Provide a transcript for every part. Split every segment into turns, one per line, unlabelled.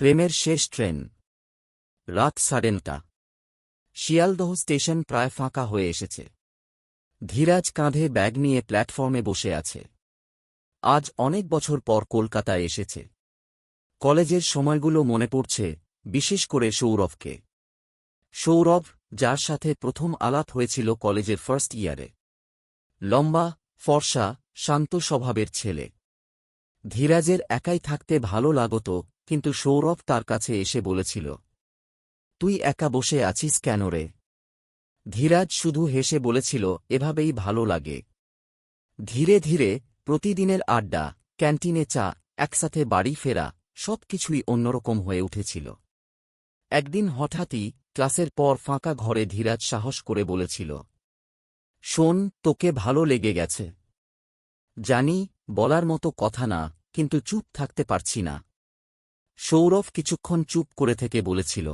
প্রেমের শেষ ট্রেন। রাত 9:30। শিয়ালদহ স্টেশন প্রায় ফাঁকা হয়ে এসেছে। ধীরাজ কাঁধে ব্যাগ নিয়ে প্ল্যাটফর্মে বসে আছে। আজ অনেক বছর পর কলকাতায় এসেছে। কলেজের সময়গুলো মনে পড়ছে, বিশেষ করে সৌরভকে। সৌরভ, যার সাথে প্রথম আলাপ হয়েছিল কলেজের ফার্স্ট ইয়ারে। লম্বা, ফর্সা, শান্ত স্বভাবের ছেলে। ধীরাজের একাই থাকতে ভালো লাগত, কিন্তু সৌরভ তার কাছে এসে বলেছিল, তুই একা বসে আছিস কেন রে? ধীরাজ শুধু হেসে বলেছিল, এভাবেই ভালো লাগে। ধীরে ধীরে প্রতিদিনের আড্ডা, ক্যান্টিনে চা, একসাথে বাড়ি ফেরা, সবকিছুই অন্যরকম হয়ে উঠেছিল। একদিন হঠাৎই ক্লাসের পর ফাঁকা ঘরে ধীরাজ সাহস করে বলেছিল, শোন, তোকে ভালো লেগে গেছে। জানি, বলার মতো কথা না, কিন্তু চুপ থাকতে পারছি না। সৌরভ কিছুক্ষণ চুপ করে থেকে বলেছিল,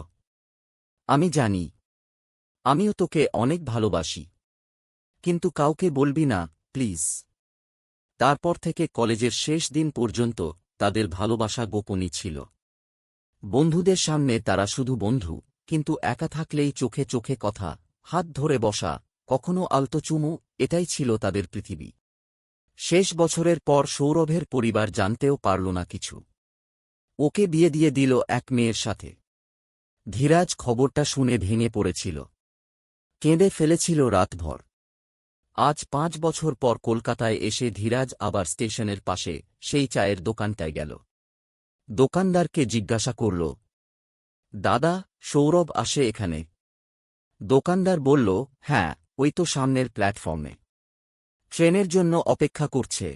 আমি জানি, আমিও তোকে অনেক ভালোবাসি, কিন্তু কাউকে বলবি না, প্লিজ। তারপর থেকে কলেজের শেষ দিন পর্যন্ত তাদের ভালোবাসা গোপনই ছিল। বন্ধুদের সামনে তারা শুধু বন্ধু, কিন্তু একা থাকলেই চোখে চোখে কথা, হাত ধরে বসা, কখনো আলতো চুমু, এটাই ছিল তাদের পৃথিবী। শেষ বছরের পর সৌরভের পরিবার জানতেও পারল না কিছু। ওকে বিয়ে দিয়ে দিল এক মেয়ের সাথে। ধীরাজ খবরটা শুনে ভেঙে পড়েছিল। কেঁদে ফেলেছিল রাতভর। আজ 5 বছর পর কলকাতায় এসে ধীরাজ আবার স্টেশনের পাশে সেই চায়ের দোকানটায় গেল। দোকানদারকে জিজ্ঞাসা করল, দাদা, সৌরভ আসে এখানে? দোকানদার বলল, হ্যাঁ, ওই তো সামনের প্ল্যাটফর্মে ট্রেনের জন্য অপেক্ষা করছে।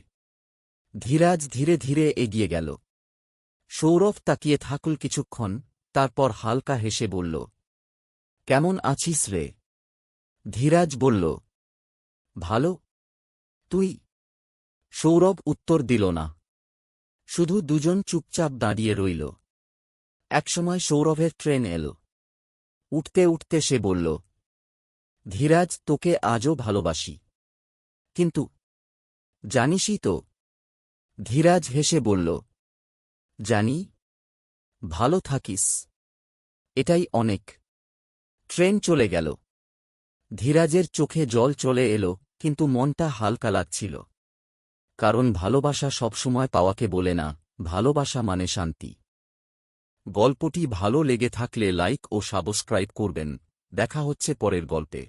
ধীরাজ ধীরে ধীরে এগিয়ে গেল। সৌরভ তাকিয়ে থাকল কিছুক্ষণ, তারপর হালকা হেসে বলল, কেমন আছিস রে? ধীরাজ বলল, ভালো। তুই? সৌরভ উত্তর দিল না। শুধু দুজন চুপচাপ দাঁড়িয়ে রইল। একসময় সৌরভের ট্রেন এল। উঠতে উঠতে সে বলল, ধীরাজ, তোকে আজও ভালোবাসি। কিন্তু জানিসই তো। ধীরাজ হেসে বলল, জানি। ভালো থাকিস, এটাই অনেক। ট্রেন চলে গেল। ধীরাজের চোখে জল চলে এলো, কিন্তু মনটা হালকা লাগছিল। কারণ ভালোবাসা সবসময় পাওয়াকে বলে না, ভালোবাসা মানে শান্তি। গল্পটি ভালো লেগে থাকলে লাইক ও সাবস্ক্রাইব করবেন। দেখা হচ্ছে পরের গল্পে।